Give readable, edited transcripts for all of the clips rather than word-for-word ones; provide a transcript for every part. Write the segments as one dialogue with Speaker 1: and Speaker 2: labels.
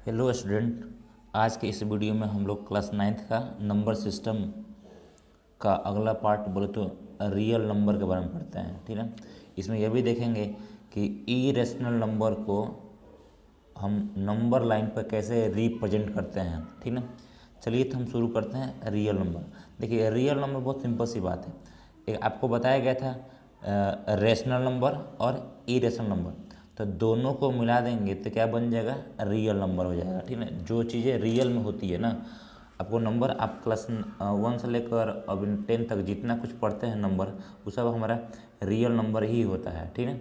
Speaker 1: Hello student. आज के इस वीडियो में हम लोग क्लास 9th का नंबर सिस्टम का अगला पार्ट बोले तो रियल नंबर के बारे में पढ़ते हैं। ठीक है, इसमें यह भी देखेंगे कि इरेशनल नंबर को हम नंबर लाइन पर कैसे रिप्रेजेंट करते हैं। ठीक है, चलिए तो हम शुरू करते हैं रियल नंबर। देखिए, रियल नंबर बहुत सिंपल सी बात है। एक आपको बताया गया था रेशनल नंबर और इरेशनल नंबर, तो दोनों को मिला देंगे तो क्या बन जाएगा, रियल नंबर हो जाएगा। ठीक है, जो चीज़ें रियल में होती है ना, आपको नंबर आप क्लास 1 से लेकर अब 10 तक जितना कुछ पढ़ते हैं नंबर, वो सब हमारा रियल नंबर ही होता है। ठीक है,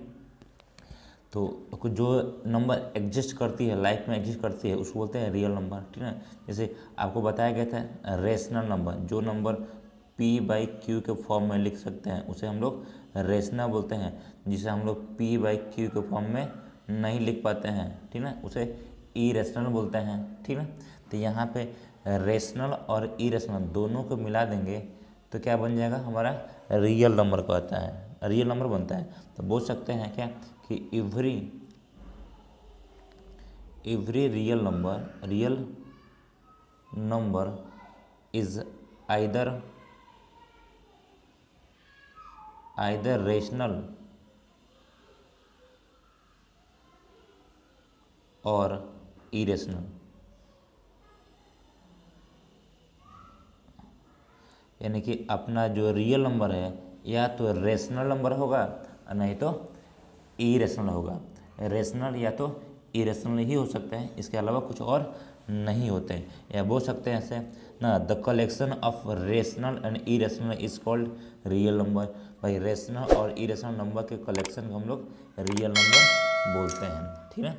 Speaker 1: तो कुछ जो नंबर एग्जिस्ट करती है, लाइफ में एग्जिस्ट करती है, उसको बोलते हैं रियल नंबर। ठीक है, जैसे आपको बताया गया था रेशनल नंबर, जो नंबर p/q के फॉर्म में लिख सकते हैं उसे हम लोग रेशनल बोलते हैं। जिसे हम लोग p/q के फॉर्म में नहीं लिख पाते हैं, ठीक है, उसे इरेशनल बोलते हैं। ठीक है, तो यहाँ पे रेशनल और इरेशनल दोनों को मिला देंगे तो क्या बन जाएगा, हमारा रियल नंबर कहता है, रियल नंबर बनता है। तो बोल सकते हैं क्या कि every real number is either rational और इरेशनल। यानी कि अपना जो रियल नंबर है या तो रेशनल नंबर होगा और नहीं तो इरेशनल होगा। रेशनल या तो इरेशनल ही हो सकते हैं, इसके अलावा कुछ और नहीं होते हैं। या बोल सकते हैं ऐसे ना, the collection of rational and irrational is called real number. भाई, रेशनल और इरेशनल नंबर के कलेक्शन को हम लोग रियल नंबर बोलते हैं। ठीक है,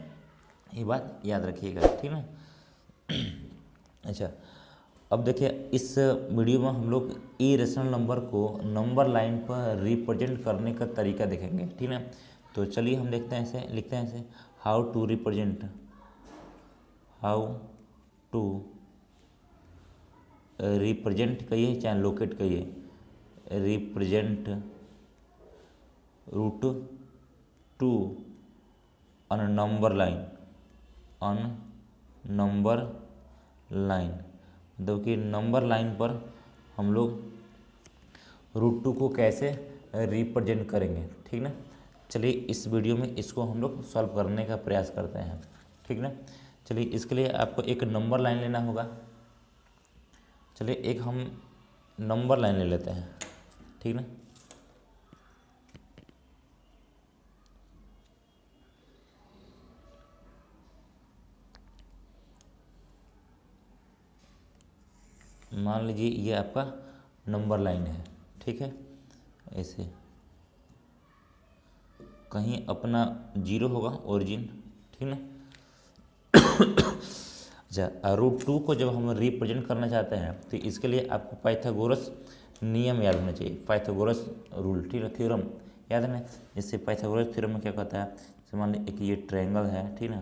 Speaker 1: ये बात याद रखिएगा। ठीक है, अच्छा, अब देखिए इस वीडियो में हम लोग इरेशनल नंबर को नंबर लाइन पर रिप्रेजेंट करने का तरीका देखेंगे। ठीक है, तो चलिए हम देखते हैं, ऐसे लिखते हैं, ऐसे हाउ टू रिप्रेजेंट कहिए चाहे लोकेट कहिए, represent root two on number line, मतलब कि नंबर लाइन पर हम लोग √2 को कैसे रिप्रेजेंट करेंगे। ठीक ना, चलिए इस वीडियो में इसको हम लोग सॉल्व करने का प्रयास करते हैं। ठीक ना, चलिए इसके लिए आपको एक नंबर लाइन लेना होगा। चलिए एक हम नंबर लाइन ले लेते हैं। ठीक ना, मान लीजिए ये आपका नंबर लाइन है। ठीक है, ऐसे कहीं अपना जीरो होगा ओरिजिन। ठीक ना, अच्छा, √2 को जब हम रिप्रेजेंट करना चाहते हैं तो इसके लिए आपको पाइथागोरस नियम याद होना चाहिए, पाइथागोरस रूल। ठीक है, थ्योरम याद है ना। जैसे पाइथागोरस थ्योरम में क्या कहता है, जैसे मान लीजिए एक ये ट्रायंगल है। ठीक ना,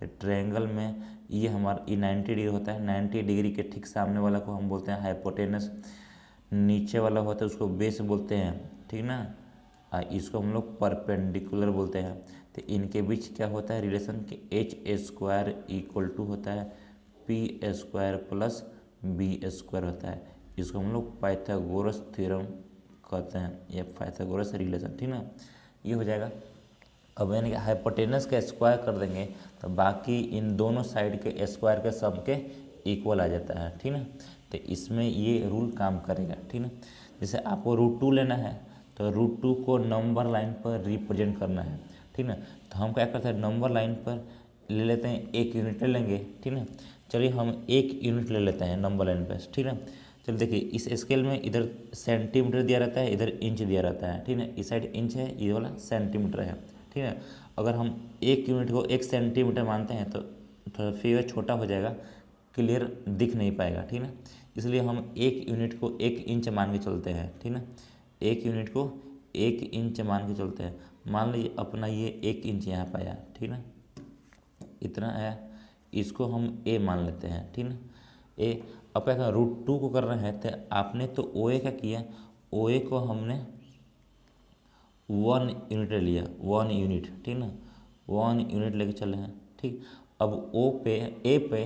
Speaker 1: तो ट्रायंगल में ये हमारा 90 डिग्री होता है। 90 डिग्री के ठीक सामने वाला को हम बोलते हैं हाइपोटेनस, नीचे वाला होता है उसको बेस बोलते हैं। ठीक ना, इसको हम लोग परपेंडिकुलर बोलते हैं। तो इनके बीच क्या होता है रिलेशन कि h² इक्वल टू होता है p² प्लस b² होता है। इसको हम लोग पाइथागोरस थ्योरम कहते हैं या पाइथागोरस रिलेशन। ठीक ना, ये हो जाएगा। अब यानी कि हाइपोटेनस का स्क्वायर कर देंगे तो बाकी इन दोनों साइड के स्क्वायर के सम के इक्वल आ जाता है। ठीक ना, तो इसमें ये रूल काम करेगा। ठीक ना, जैसे आपको √2 लेना है तो √2 को नंबर लाइन पर रिप्रेजेंट करना है। ठीक ना, तो हम क्या करते हैं, नंबर लाइन पर ले लेते हैं, 1 यूनिट ले लेंगे। ठीक ना, चलिए हम 1 यूनिट ले लेते हैं नंबर लाइन पर। ठीक है, चलिए देखिए इस स्केल में इधर सेंटीमीटर दिया रहता है, इधर इंच दिया रहता है। ठीक है, इस साइड इंच है, ये वाला सेंटीमीटर है। ठीक है, अगर हम 1 यूनिट को 1 सेंटीमीटर मानते हैं तो थोड़ा फिगर छोटा हो जाएगा, क्लियर दिख नहीं पाएगा। ठीक है, इसलिए हम 1 यूनिट को 1 इंच मान के चलते हैं। ठीक है, 1 यूनिट को 1 इंच मान के चलते हैं। मान लीजिए अपना ये 1 इंच यहाँ पर आया। ठीक है, इतना आया, इसको हम ए मान लेते हैं। ठीक है, ए। अब क्या √2 को करना है तो आपने तो OA क्या किया, OA को हमने 1 यूनिट ले लिया, 1 यूनिट। ठीक ना, 1 यूनिट लेके चले हैं। ठीक, अब ए पे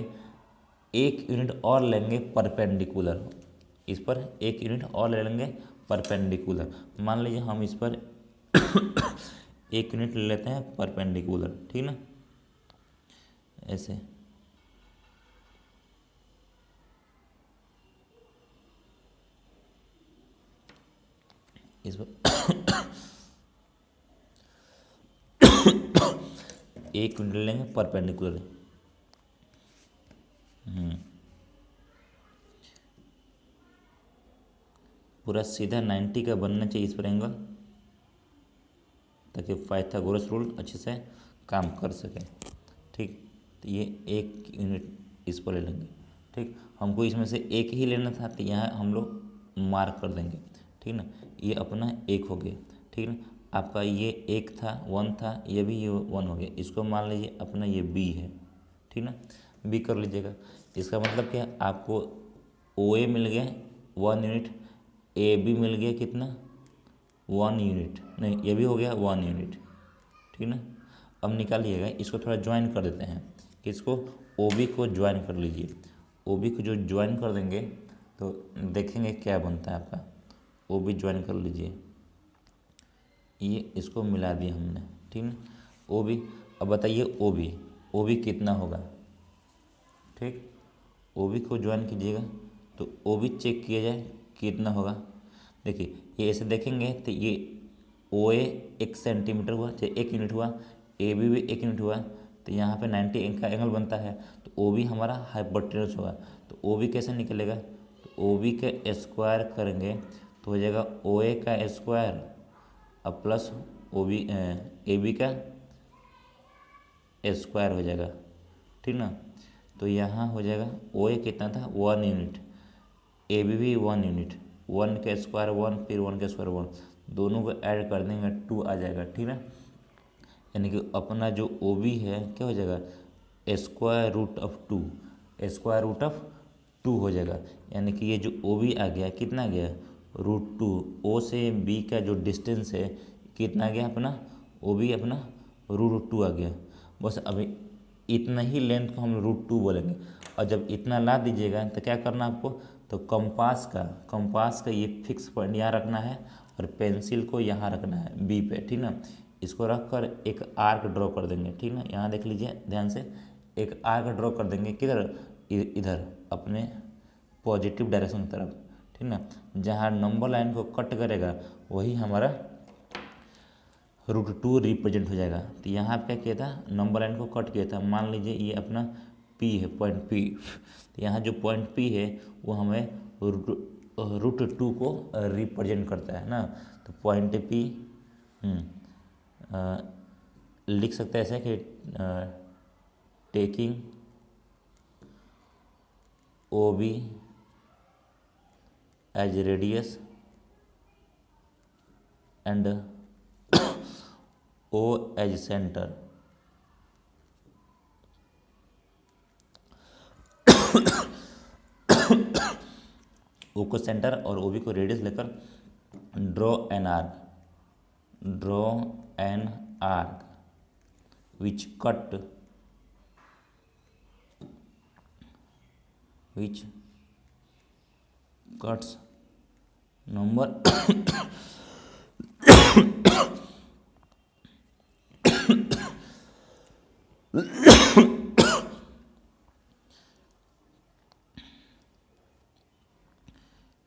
Speaker 1: 1 यूनिट और लेंगे परपेंडिकुलर, इस पर 1 यूनिट और ले लेंगे परपेंडिकुलर। मान लीजिए हम इस पर 1 यूनिट ले लेते हैं परपेंडिकुलर, ठीक ना, ऐसे। इस पर 1 यूनिट लेंगे परपेंडिकुलर। पूरा सीधा 90 का बनना चाहिए इस पर एंगल, ताकि पाइथागोरस रूल अच्छे से काम कर सके। ठीक, तो ये 1 यूनिट इस पर ले लेंगे। ठीक, हमको इसमें से एक ही लेना था, तो यहाँ हम लोग मार्क कर देंगे। ठीक ना, ये अपना 1 हो गया। ठीक ना, आपका ये 1 था, 1 था, ये भी ये 1 हो गया। इसको मान लीजिए अपना ये बी है। ठीक ना, बी कर लीजिएगा। इसका मतलब क्या, आपको ओ ए मिल गया 1 यूनिट, ए बी मिल गया कितना 1 यूनिट, नहीं ये भी हो गया 1 यूनिट। ठीक ना, अब निकालिएगा, इसको थोड़ा ज्वाइन कर देते हैं। इसको ओ बी को ज्वाइन कर लीजिए। ओ बी को जो ज्वाइन कर देंगे तो देखेंगे क्या बनता है आपका। ओ बी ज्वाइन कर लीजिए, ये इसको मिला दिया हमने। ठीक ना, ओ बी। अब बताइए ओ बी कितना होगा। ठीक, ओ बी को ज्वाइन कीजिएगा तो ओ बी चेक किया जाए कितना होगा। देखिए, ये ऐसे देखेंगे तो ये ओ ए 1 सेंटीमीटर हुआ, चाहे 1 यूनिट हुआ, ए बी भी 1 यूनिट हुआ, तो यहाँ पे 90 का एंगल बनता है। तो ओ बी हमारा हाइपोटेनस होगा। तो ओ बी कैसे निकलेगा, तो ओ बी का स्क्वायर करेंगे तो हो जाएगा ओ ए का स्क्वायर अब plus O B A B का स्क्वायर हो जाएगा। ठीक ना, तो यहाँ हो जाएगा ओ ए कितना था 1 यूनिट, ए बी भी 1 यूनिट, 1 का स्क्वायर 1, फिर 1 का स्क्वायर 1, दोनों को ऐड कर देंगे 2 आ जाएगा। ठीक ना, यानी कि अपना जो ओ बी है क्या हो जाएगा square root of 2, square root of 2 हो जाएगा। यानी कि ये जो ओ बी आ गया कितना आ गया √2। ओ से बी का जो डिस्टेंस है कितना आ गया अपना, ओ बी अपना √2 आ गया। बस अभी इतना ही लेंथ को हम √2 बोलेंगे। और जब इतना ला दीजिएगा तो क्या करना आपको, तो कंपास का ये फिक्स पॉइंट यहाँ रखना है और पेंसिल को यहाँ रखना है बी पे। ठीक ना, इसको रख कर एक आर्क ड्रॉ कर देंगे। ठीक ना, यहाँ देख लीजिए ध्यान से, एक आर्क ड्रॉ कर देंगे किधर, इधर अपने पॉजिटिव डायरेक्शन की तरफ। ठीक ना, जहाँ नंबर लाइन को कट करेगा वही हमारा √2 रिप्रेजेंट हो जाएगा। तो यहाँ पे क्या किया था, नंबर लाइन को कट किया था। मान लीजिए ये अपना P है, पॉइंट P। तो यहाँ जो पॉइंट P है वो हमें √2 को रिप्रेजेंट करता है ना। तो पॉइंट P लिख सकते हैं ऐसे कि taking O B as radius and O as centre. O को सेंटर और ओ बी को रेडियस लेकर draw an arc which cuts number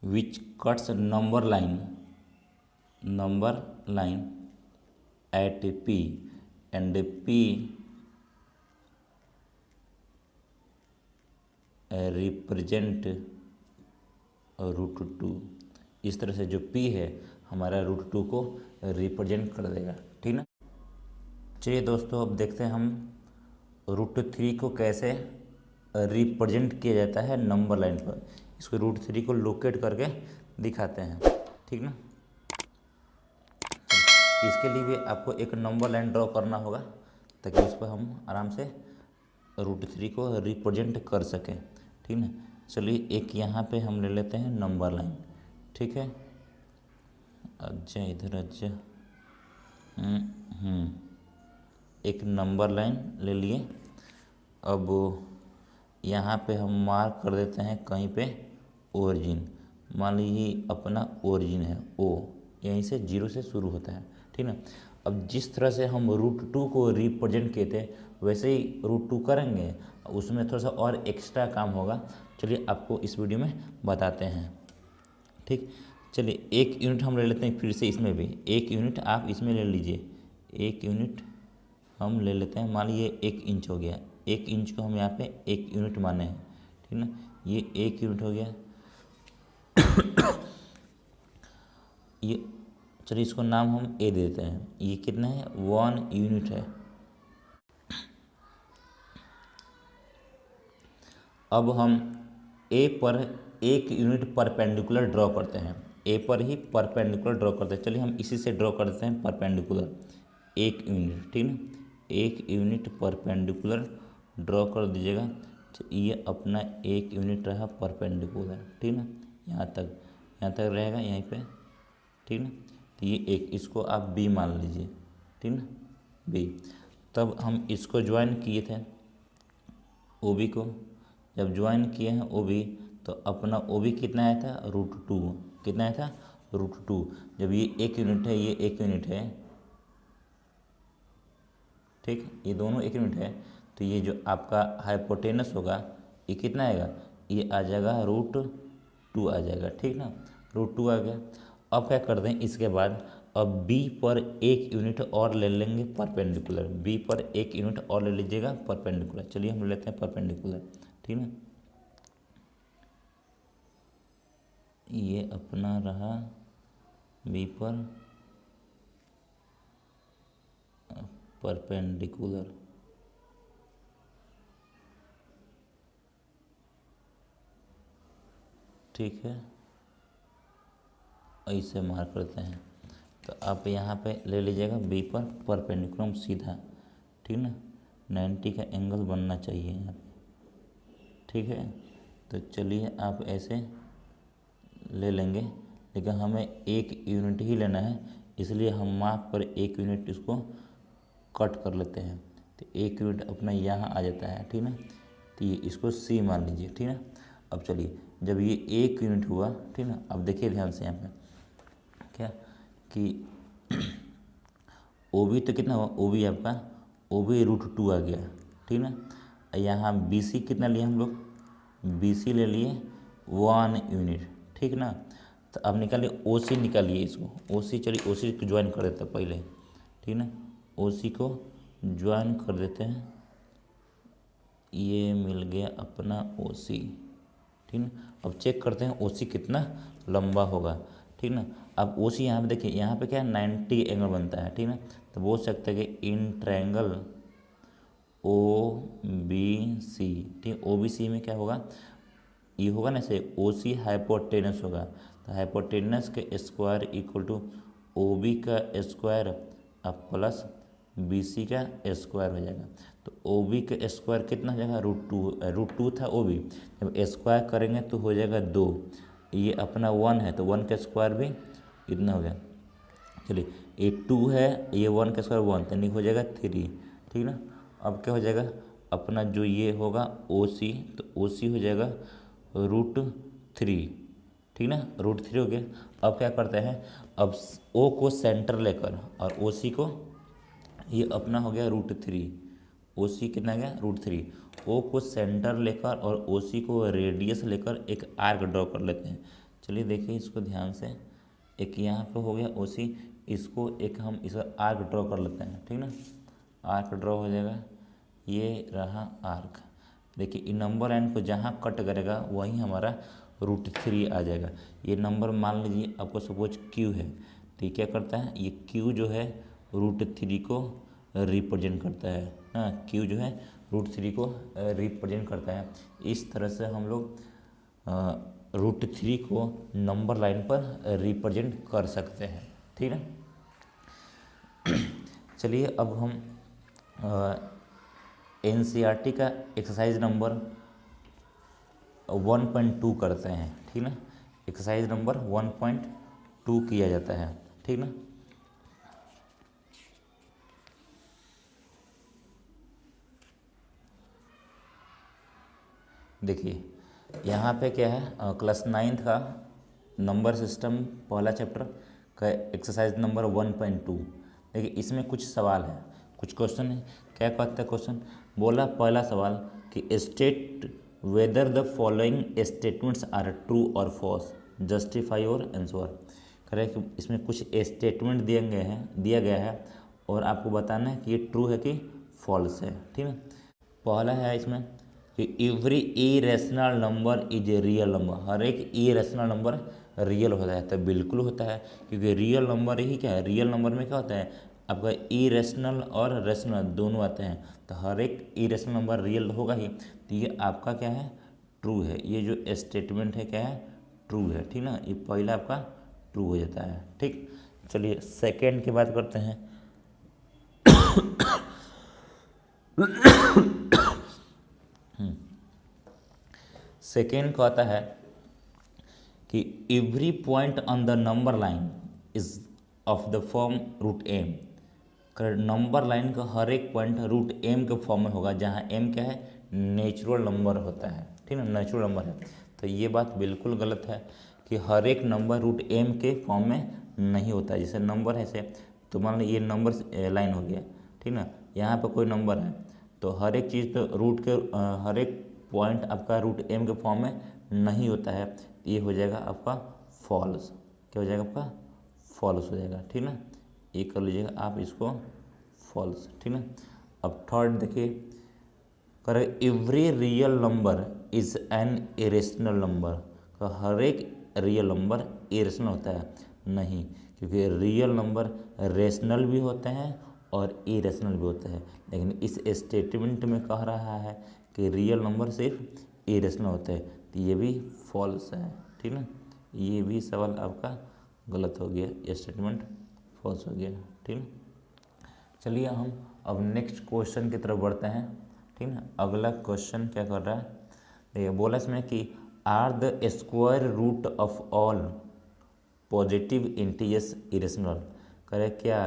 Speaker 1: which cuts number line at P and P represent √2। इस तरह से जो P है हमारा √2 को रिप्रेजेंट कर देगा। ठीक ना, चलिए दोस्तों अब देखते हैं हम √3 को कैसे रिप्रेजेंट किया जाता है नंबर लाइन पर। इसको √3 को लोकेट करके दिखाते हैं। ठीक ना, इसके लिए भी आपको एक नंबर लाइन ड्रॉ करना होगा ताकि उस पर हम आराम से √3 को रिप्रेजेंट कर सकें। ठीक ना, चलिए एक यहाँ पे हम ले लेते हैं नंबर लाइन। ठीक है, अच्छा इधर अच्छा एक नंबर लाइन ले लिए अब यहाँ पे हम मार्क कर देते हैं कहीं पे ओरिजिन। मान लीजिए अपना ओरिजिन है ओ, यहीं से 0 से शुरू होता है, ठीक ना। अब जिस तरह से हम √2 को रिप्रेजेंट किए थे वैसे ही √2 करेंगे, उसमें थोड़ा सा और एक्स्ट्रा काम होगा। चलिए आपको इस वीडियो में बताते हैं, ठीक। चलिए 1 यूनिट हम ले लेते हैं फिर से, इसमें भी 1 यूनिट आप इसमें ले लीजिए। 1 यूनिट हम ले लेते हैं, मान लीजिए 1 इंच हो गया। 1 इंच को हम यहाँ पे 1 यूनिट माने हैं, ठीक ना। ये 1 यूनिट हो गया। ये चलिए इसको नाम हम ए देते हैं। ये कितना है? 1 यूनिट है। अब हम ए पर 1 यूनिट परपेंडिकुलर ड्रॉ करते हैं। ए पर ही परपेंडिकुलर ड्रॉ करते हैं। चलिए हम इसी से ड्रॉ कर देते हैं परपेंडिकुलर 1 यूनिट, ठीक ना। 1 यूनिट परपेंडिकुलर ड्रॉ कर दीजिएगा। ये अपना 1 यूनिट रहा परपेंडिकुलर, ठीक ना। यहाँ तक रहेगा यहीं पे, ठीक ना। तो ये एक, इसको आप बी मान लीजिए, ठीक ना, बी। तब हम इसको ज्वाइन किए थे ओ बी को। जब ज्वाइन किए हैं ओ बी, तो अपना ओ बी कितना आया था? √2। कितना आया था? √2। जब ये 1 यूनिट है, ये 1 यूनिट है, ठीक, ये दोनों 1 यूनिट है, तो ये जो आपका हाइपोटेनस होगा ये कितना आएगा? ये आ जाएगा √2 आ जाएगा, ठीक ना। √2 आ गया। अब क्या कर दें इसके बाद, अब बी पर 1 यूनिट और ले लेंगे परपेंडिकुलर। बी पर 1 यूनिट और ले लीजिएगा परपेंडिकुलर। चलिए हम लेते हैं परपेंडिकुलर, ठीक ना। ये अपना रहा बी पर परपेंडिकुलर, ठीक है। ऐसे मार्क करते हैं। तो आप यहाँ पे ले लीजिएगा बी पर परपेंडिकुलर सीधा, ठीक ना। 90 का एंगल बनना चाहिए यहाँ पे, ठीक है। तो चलिए आप ऐसे ले लेंगे, लेकिन हमें 1 यूनिट ही लेना है, इसलिए हम मार्क पर 1 यूनिट इसको कट कर लेते हैं। तो 1 यूनिट अपना यहाँ आ जाता है, ठीक ना। तो ये इसको सी मान लीजिए, ठीक ना। अब चलिए जब ये 1 यूनिट हुआ, ठीक ना, अब देखिए ध्यान से यहाँ पे क्या कि ओ बी तो कितना हुआ? ओ बी आपका √2 आ गया, ठीक ना। यहाँ बी सी कितना लिए हम लोग? बी सी ले लिए 1 यूनिट, ठीक ना। तो अब निकालिए ओ सी, निकालिए इसको ओ सी। चलिए ओ सी को ज्वाइन कर देते हैं पहले, ठीक ना। ओ सी को ज्वाइन कर देते हैं। ये मिल गया अपना ओ सी, ठीक ना। अब चेक करते हैं ओ सी कितना लंबा होगा, ठीक ना। अब ओ सी यहाँ पे देखिए, यहाँ पे क्या है? 90 एंगल बनता है, ठीक ना। तो बोल सकते हैं कि in triangle O B C, ठीक। ओ बी सी में क्या होगा? ये होगा ना से ओ सी हाइपोटेनस होगा। तो हाइपोटेनस के square equal to O B का स्क्वायर अब प्लस बी सी का स्क्वायर हो जाएगा। तो ओ बी का स्क्वायर कितना हो जाएगा? √2 था ओ बी, जब स्क्वायर करेंगे तो हो जाएगा 2। ये अपना 1 है, तो 1 का स्क्वायर भी इतना हो गया। चलिए ये 2 है, ये 1 का स्क्वायर 1, तो नहीं हो जाएगा 3, ठीक ना। अब क्या हो जाएगा? अपना जो ये होगा ओ सी, तो ओ सी हो जाएगा √3, ठीक ना। √3 हो गया। अब क्या करते हैं? अब ओ को सेंटर लेकर और ओ सी को, ये अपना हो गया √3। ओ सी कितना गया? √3। ओ को सेंटर लेकर और ओ सी को रेडियस लेकर एक आर्क ड्रॉ कर लेते हैं। चलिए देखिए इसको ध्यान से। एक यहाँ पे हो गया ओ सी, इसको एक हम इसका आर्क ड्रॉ कर लेते हैं, ठीक ना। आर्क ड्रॉ हो जाएगा, ये रहा आर्क। देखिए इन नंबर लाइन को जहाँ कट करेगा वहीं हमारा √3 आ जाएगा। ये नंबर मान लीजिए आपको सपोज क्यू है, तो ये क्या करता है? ये क्यू जो है √3 को रिप्रेजेंट करता है, हाँ। क्यू जो है √3 को रिप्रेजेंट करता है। इस तरह से हम लोग √3 को नंबर लाइन पर रिप्रेजेंट कर सकते हैं, ठीक है। चलिए अब हम NCERT का एक्सरसाइज नंबर 1.2 करते हैं, ठीक ना। एक्सरसाइज नंबर 1.2 किया जाता है, ठीक ना। देखिए यहाँ पे क्या है, क्लास 9th का नंबर सिस्टम पहला चैप्टर का एक्सरसाइज नंबर 1.2। देखिए इसमें कुछ सवाल है, कुछ क्वेश्चन है। क्या कहता है क्वेश्चन, बोला पहला सवाल कि state whether the following statements are true और फॉल्स, जस्टिफाई और आंसर। करें कि इसमें कुछ स्टेटमेंट दिया गया है और आपको बताना है कि ये ट्रू है कि फॉल्स है। ठीक है, पहला है इसमें कि every irrational number is a real number, हर एक इरेशनल नंबर रियल होता है। तो बिल्कुल होता है, क्योंकि रियल नंबर ही क्या है, रियल नंबर में क्या होता है आपका इरेशनल और रेशनल दोनों आते हैं। तो हर एक इरेशनल नंबर रियल होगा ही, तो ये आपका क्या है, ट्रू है। ये जो स्टेटमेंट है क्या है, ट्रू है। ठीक ना, ये पहला आपका ट्रू हो जाता है। ठीक, चलिए सेकेंड की बात करते हैं। सेकेंड कहता है कि every point on the number line is of the form root M. Number line का हर एक पॉइंट रूट एम के फॉर्म में होगा, जहाँ एम क्या है, नेचुरल नंबर होता है। ठीक है, नेचुरल नंबर है। तो ये बात बिल्कुल गलत है कि हर एक नंबर रूट एम के फॉर्म में नहीं होता है। जैसे नंबर है से, तो मान लो ये नंबर लाइन हो गया, ठीक ना, यहाँ पे कोई नंबर है तो हर एक चीज़ तो रूट के हर एक पॉइंट आपका रूट एम के फॉर्म में नहीं होता है। ये हो जाएगा आपका फॉल्स। क्या हो जाएगा आपका, फॉल्स हो जाएगा। ठीक ना, ये कर लीजिएगा आप इसको फॉल्स। ठीक ना, अब थर्ड देखिए, कर every real number is an irrational number. तो हर एक रियल नंबर इरेशनल होता है नहीं, क्योंकि रियल नंबर रेशनल भी होते हैं और इरेशनल भी होते हैं। लेकिन इस स्टेटमेंट में कह रहा है कि रियल नंबर सिर्फ इरेशनल होते हैं, तो ये भी फॉल्स है। ठीक ना, ये भी सवाल आपका गलत हो गया, ये स्टेटमेंट फॉल्स हो गया। ठीक है, चलिए हम अब नेक्स्ट क्वेश्चन की तरफ बढ़ते हैं। ठीक है, अगला क्वेश्चन क्या कर रहा है, देखिए बोला इसमें कि are the square root of all positive integers irrational. करे क्या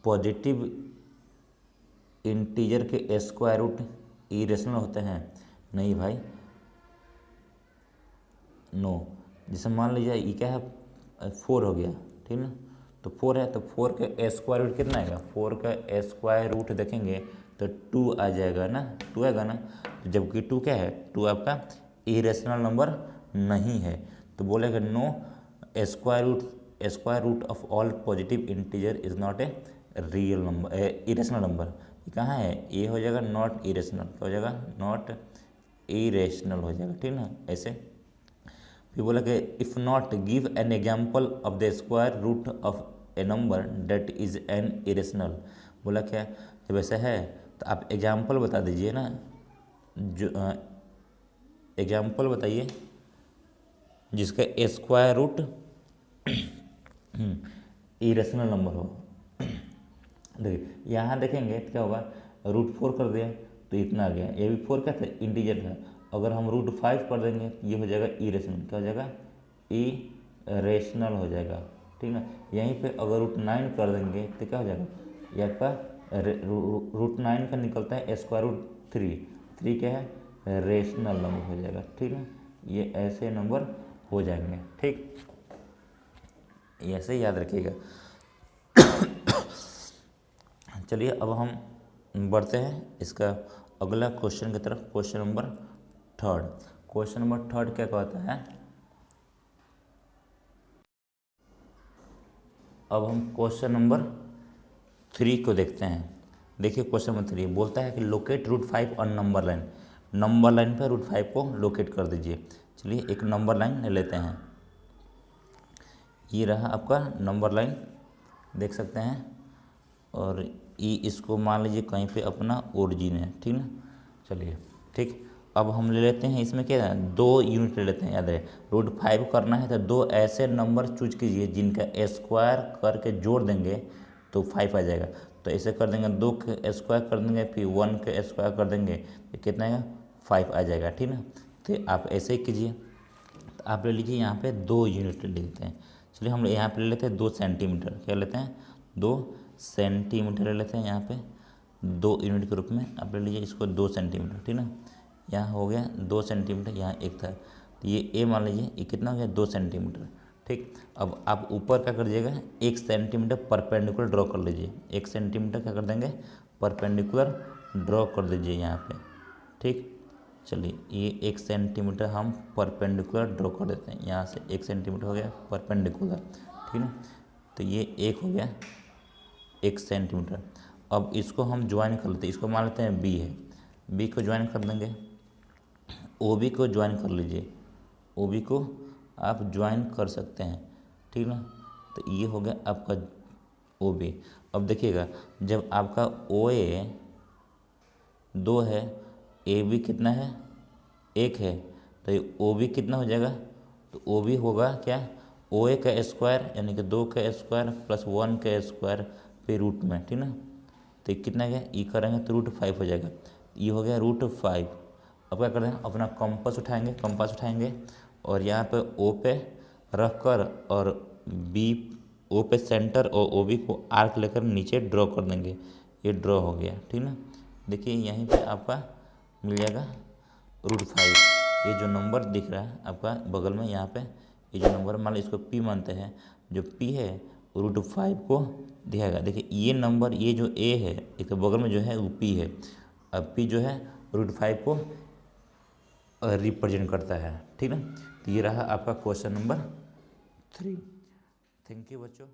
Speaker 1: पॉजिटिव इंटीजर के स्क्वायर रूट इरेशनल होते हैं? नहीं भाई, नो। जैसे मान लीजिए ये क्या है, 4 हो गया, ठीक ना, तो 4 है तो 4 का स्क्वायर रूट कितना आएगा, 4 का स्क्वायर रूट देखेंगे तो 2 आ जाएगा ना, 2 आएगा ना। जबकि 2 क्या है, 2 आपका इरेशनल नंबर नहीं है। तो बोलेगा no square root of all positive integer is not a real number, irrational number. ये कहाँ है, ये हो जाएगा नॉट इरेशनल। क्या हो जाएगा, नॉट इरेशनल हो जाएगा। ठीक ना, ऐसे फिर बोला कि if not give an example of the square root of a number that is an irrational. बोला क्या, जब ऐसा है तो आप एग्जाम्पल बता दीजिए ना, जो एग्जाम्पल बताइए जिसका स्क्वायर रूट इरेशनल नंबर हो। देखिए यहाँ देखेंगे तो क्या होगा, √4 कर दिया तो इतना आ गया, ये भी 4 क्या था, इंटीजर था। अगर हम √5 कर देंगे ये हो जाएगा इरेशनल। क्या हो जाएगा, इरेशनल हो जाएगा। ठीक ना, यहीं पे अगर √9 कर देंगे तो क्या हो जाएगा, ये आपका √9 का निकलता है √3 क्या है, रेशनल नंबर हो जाएगा। ठीक है, ये ऐसे नंबर हो जाएंगे। ठीक, ये ऐसे याद रखिएगा। चलिए अब हम बढ़ते हैं इसका अगला क्वेश्चन की तरफ। क्वेश्चन नंबर थर्ड क्या कहता है, अब हम क्वेश्चन नंबर 3 को देखते हैं। देखिए क्वेश्चन नंबर 3 बोलता है कि locate √5 on number line. Number line पर √5 को लोकेट कर दीजिए। चलिए एक नंबर लाइन ले लेते हैं, ये रहा आपका नंबर लाइन, देख सकते हैं, और ये इसको मान लीजिए कहीं पे अपना ओरिजिन है। ठीक ना, चलिए ठीक, अब हम ले लेते हैं इसमें क्या है, 2 यूनिट ले लेते हैं। याद है √5 करना है तो 2 ऐसे नंबर चूज कीजिए जिनका स्क्वायर करके जोड़ देंगे तो 5 आ जाएगा। तो ऐसे कर देंगे, 2 के स्क्वायर कर देंगे, फिर 1 के स्क्वायर कर देंगे तो कितना आएगा, 5 आ जाएगा। ठीक ना, तो आप ऐसे ही कीजिए। तो आप ले लीजिए यहाँ पे 2 यूनिट ले लेते हैं। चलिए हम यहाँ पे ले लेते हैं 2 सेंटीमीटर। क्या लेते हैं, 2 सेंटीमीटर ले लेते हैं। यहाँ पे 2 यूनिट के रूप में आप ले लीजिए इसको 2 सेंटीमीटर। ठीक ना, यहाँ हो गया 2 सेंटीमीटर, यहाँ एक था, तो ये ए मान लीजिए, ये कितना हो गया 2 सेंटीमीटर। ठीक, अब आप ऊपर क्या कर दीजिएगा, 1 सेंटीमीटर परपेंडिकुलर ड्रॉ कर लीजिए, 1 सेंटीमीटर क्या कर देंगे, परपेंडिकुलर ड्रॉ कर दीजिए यहाँ पे। ठीक, चलिए ये 1 सेंटीमीटर हम परपेंडिकुलर ड्रॉ कर देते हैं, यहाँ से 1 सेंटीमीटर हो गया परपेंडिकुलर। ठीक ना, तो ये एक हो गया 1 सेंटीमीटर। अब इसको हम ज्वाइन कर लेते हैं, इसको मान लेते हैं बी है, बी को ज्वाइन कर देंगे, ओ बी को ज्वाइन कर लीजिए, ओ बी को आप ज्वाइन कर सकते हैं। ठीक ना, तो ये हो गया आपका ओ बी। अब देखिएगा, जब आपका ओ ए 2 है, ए बी कितना है 1 है, तो ये ओ बी कितना हो जाएगा, तो ओ बी होगा क्या, ओ ए का स्क्वायर यानी कि 2 का स्क्वायर प्लस 1 का स्क्वायर पे रूट में। ठीक ना, तो ये कितना गया, ई करेंगे तो √5 हो जाएगा, ये हो गया √5। अब क्या करते हैं, अपना कंपास उठाएंगे और यहाँ पे ओ पे रख कर और बी, ओ पे सेंटर और ओ बी को आर्क लेकर नीचे ड्रॉ कर देंगे, ये ड्रॉ हो गया। ठीक ना, देखिए यहीं पे आपका मिल जाएगा √5। ये जो नंबर दिख रहा है आपका बगल में, यहाँ पे ये जो नंबर मान लो इसको पी मानते हैं, जो पी है √5 को दिखाएगा। देखिए ये नंबर, ये जो ए है एक तो बगल में जो है वो पी है, अब पी जो है √5 को रिप्रेजेंट करता है। ठीक ना, तो ये रहा आपका क्वेश्चन नंबर 3। थैंक यू बच्चों।